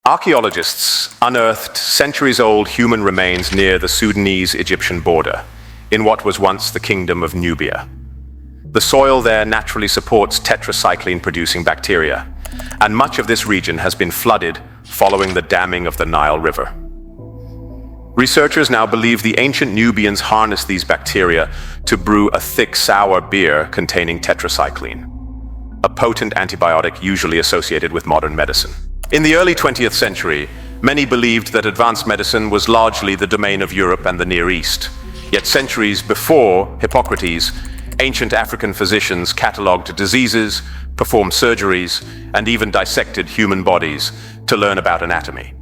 Archaeologists unearthed centuries-old human remains near the Sudanese-Egyptian border, in what was once the kingdom of Nubia. The soil there naturally supports tetracycline-producing bacteria, and much of this region has been flooded following the damming of the Nile River. Researchers now believe the ancient Nubians harnessed these bacteria to brew a thick, sour beer containing tetracycline, a potent antibiotic usually associated with modern medicine. In the early 20th century, many believed that advanced medicine was largely the domain of Europe and the Near East. Yet centuries before Hippocrates, ancient African physicians catalogued diseases, performed surgeries, and even dissected human bodies to learn about anatomy.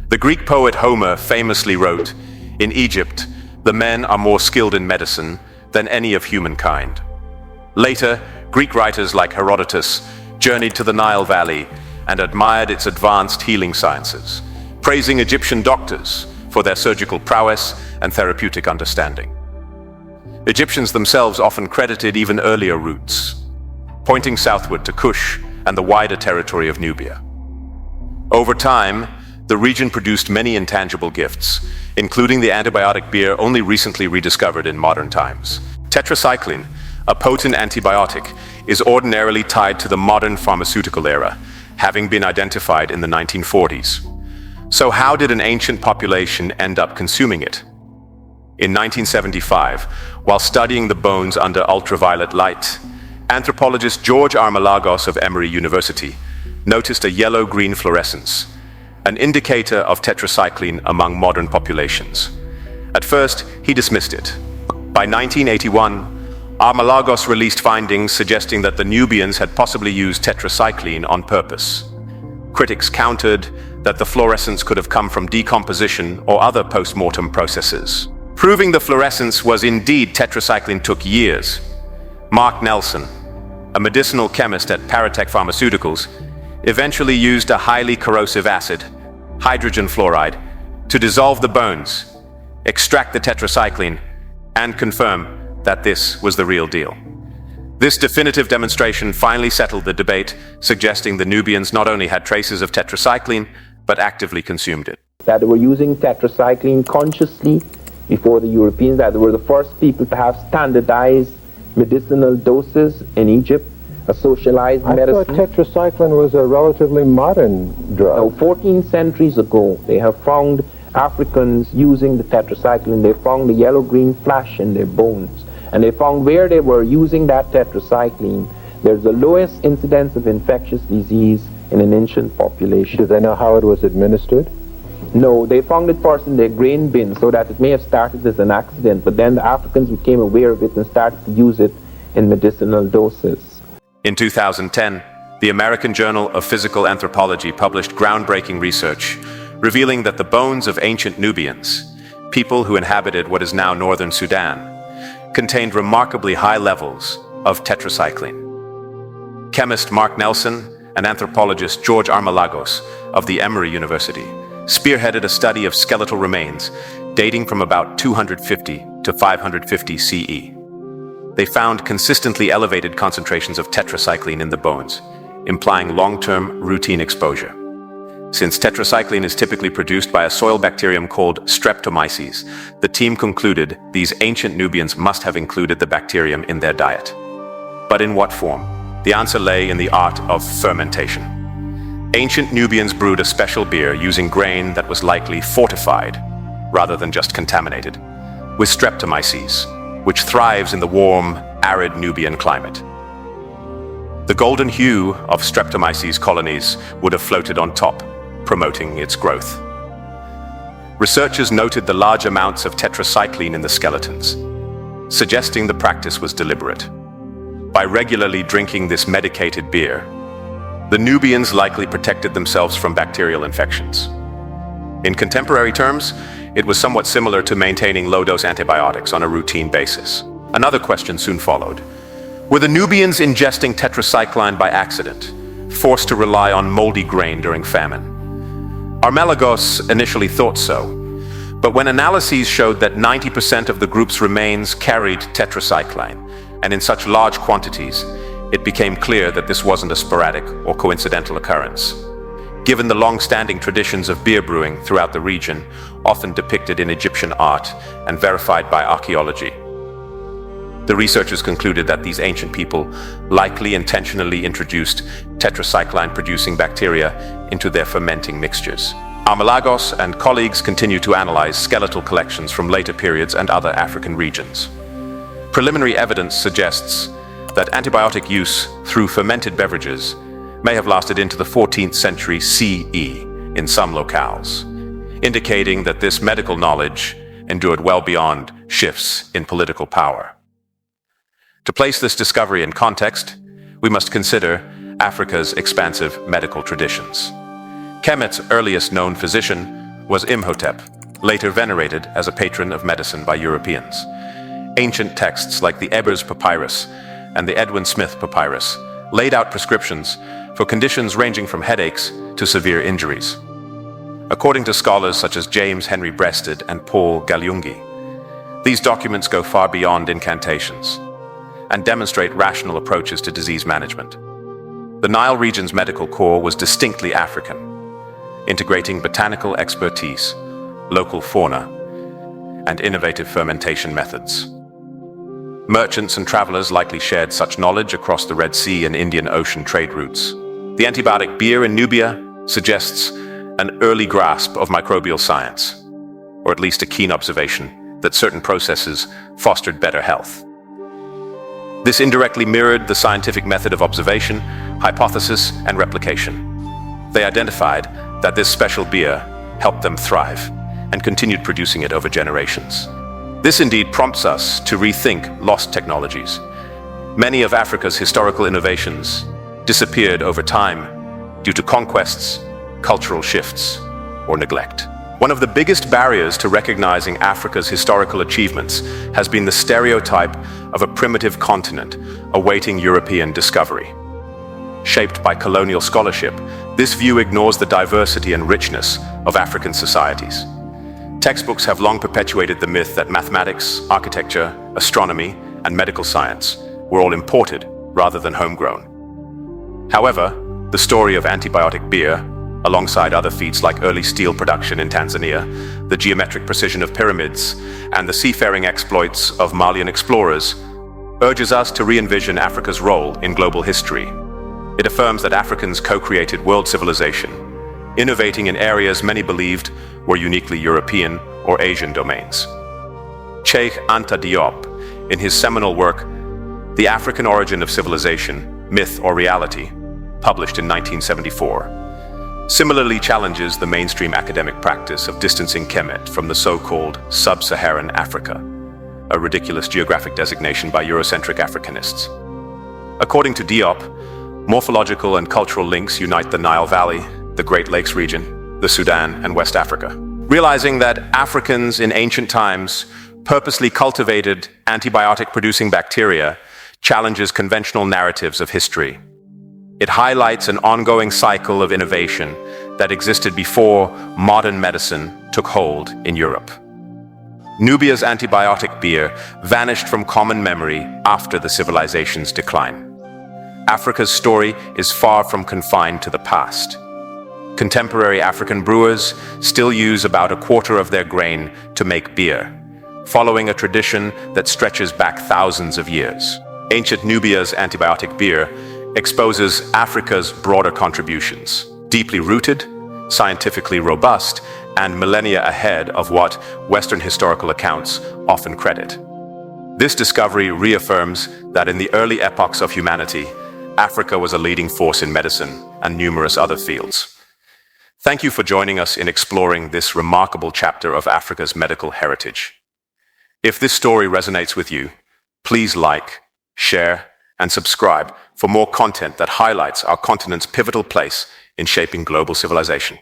The Greek poet Homer famously wrote, "In Egypt, the men are more skilled in medicine than any of humankind." Later, Greek writers like Herodotus journeyed to the Nile Valley and admired its advanced healing sciences, praising Egyptian doctors for their surgical prowess and therapeutic understanding. Egyptians themselves often credited even earlier roots, pointing southward to Kush and the wider territory of Nubia. Over time, the region produced many intangible gifts, including the antibiotic beer only recently rediscovered in modern times. Tetracycline, a potent antibiotic, is ordinarily tied to the modern pharmaceutical era, having been identified in the 1940s. So how did an ancient population end up consuming it? In 1975, while studying the bones under ultraviolet light, anthropologist George Armalagos of Emory University noticed a yellow-green fluorescence, an indicator of tetracycline among modern populations. At first, he dismissed it. By 1981, Armalagos released findings suggesting that the Nubians had possibly used tetracycline on purpose. Critics countered that the fluorescence could have come from decomposition or other post-mortem processes. Proving the fluorescence was indeed tetracycline took years. Mark Nelson, a medicinal chemist at Paratech Pharmaceuticals, eventually used a highly corrosive acid, hydrogen fluoride, to dissolve the bones, extract the tetracycline, and confirm that this was the real deal. This definitive demonstration finally settled the debate, suggesting the Nubians not only had traces of tetracycline, but actively consumed it. That they were using tetracycline consciously before the Europeans, that they were the first people to have standardized medicinal doses in Egypt, a socialized medicine. I thought tetracycline was a relatively modern drug. No, 14 centuries ago, they have found Africans using the tetracycline. They found the yellow-green flash in their bones. And they found where they were using that tetracycline, there's the lowest incidence of infectious disease in an ancient population. Do they know how it was administered? No, they found it first in their grain bin, so that it may have started as an accident, but then the Africans became aware of it and started to use it in medicinal doses. In 2010, the American Journal of Physical Anthropology published groundbreaking research revealing that the bones of ancient Nubians, people who inhabited what is now northern Sudan, contained remarkably high levels of tetracycline. Chemist Mark Nelson and anthropologist George Armalagos of the Emory University spearheaded a study of skeletal remains dating from about 250 to 550 CE. They found consistently elevated concentrations of tetracycline in the bones, implying long-term routine exposure. Since tetracycline is typically produced by a soil bacterium called Streptomyces, the team concluded these ancient Nubians must have included the bacterium in their diet. But in what form? The answer lay in the art of fermentation. Ancient Nubians brewed a special beer using grain that was likely fortified, rather than just contaminated, with Streptomyces, which thrives in the warm, arid Nubian climate. The golden hue of Streptomyces colonies would have floated on top, promoting its growth. Researchers noted the large amounts of tetracycline in the skeletons, suggesting the practice was deliberate. By regularly drinking this medicated beer, the Nubians likely protected themselves from bacterial infections. In contemporary terms, it was somewhat similar to maintaining low-dose antibiotics on a routine basis. Another question soon followed. Were the Nubians ingesting tetracycline by accident, forced to rely on moldy grain during famine? Armalagos initially thought so, but when analyses showed that 90% of the group's remains carried tetracycline, and in such large quantities, it became clear that this wasn't a sporadic or coincidental occurrence. given the long-standing traditions of beer brewing throughout the region, often depicted in Egyptian art and verified by archaeology. The researchers concluded that these ancient people likely intentionally introduced tetracycline-producing bacteria into their fermenting mixtures. Armalagos and colleagues continue to analyze skeletal collections from later periods and other African regions. Preliminary evidence suggests that antibiotic use through fermented beverages may have lasted into the 14th century CE in some locales, indicating that this medical knowledge endured well beyond shifts in political power. To place this discovery in context, we must consider Africa's expansive medical traditions. Kemet's earliest known physician was Imhotep, later venerated as a patron of medicine by Europeans. Ancient texts like the Ebers Papyrus and the Edwin Smith Papyrus laid out prescriptions for conditions ranging from headaches to severe injuries. According to scholars such as James Henry Breasted and Paul Galiungi, these documents go far beyond incantations and demonstrate rational approaches to disease management. The Nile region's medical core was distinctly African, integrating botanical expertise, local fauna, and innovative fermentation methods. Merchants and travelers likely shared such knowledge across the Red Sea and Indian Ocean trade routes. The antibiotic beer in Nubia suggests an early grasp of microbial science, or at least a keen observation that certain processes fostered better health. This indirectly mirrored the scientific method of observation, hypothesis, and replication. They identified that this special beer helped them thrive and continued producing it over generations. This indeed prompts us to rethink lost technologies. Many of Africa's historical innovations disappeared over time due to conquests, cultural shifts, or neglect. One of the biggest barriers to recognizing Africa's historical achievements has been the stereotype of a primitive continent awaiting European discovery. Shaped by colonial scholarship, this view ignores the diversity and richness of African societies. Textbooks have long perpetuated the myth that mathematics, architecture, astronomy, and medical science were all imported rather than homegrown. However, the story of antibiotic beer, alongside other feats like early steel production in Tanzania, the geometric precision of pyramids, and the seafaring exploits of Malian explorers, urges us to re-envision Africa's role in global history. It affirms that Africans co-created world civilization, innovating in areas many believed were uniquely European or Asian domains. Cheikh Anta Diop, in his seminal work, The African Origin of Civilization, Myth or Reality, published in 1974, similarly challenges the mainstream academic practice of distancing Kemet from the so-called sub-Saharan Africa, a ridiculous geographic designation by Eurocentric Africanists. According to Diop, morphological and cultural links unite the Nile Valley, the Great Lakes region, the Sudan, and West Africa. Realizing that Africans in ancient times purposely cultivated antibiotic-producing bacteria challenges conventional narratives of history. It highlights an ongoing cycle of innovation that existed before modern medicine took hold in Europe. Nubia's antibiotic beer vanished from common memory after the civilization's decline. Africa's story is far from confined to the past. Contemporary African brewers still use about a quarter of their grain to make beer, following a tradition that stretches back thousands of years. Ancient Nubia's antibiotic beer exposes Africa's broader contributions, deeply rooted, scientifically robust, and millennia ahead of what Western historical accounts often credit. This discovery reaffirms that in the early epochs of humanity, Africa was a leading force in medicine and numerous other fields. Thank you for joining us in exploring this remarkable chapter of Africa's medical heritage. If this story resonates with you, please like, share, and subscribe for more content that highlights our continent's pivotal place in shaping global civilization.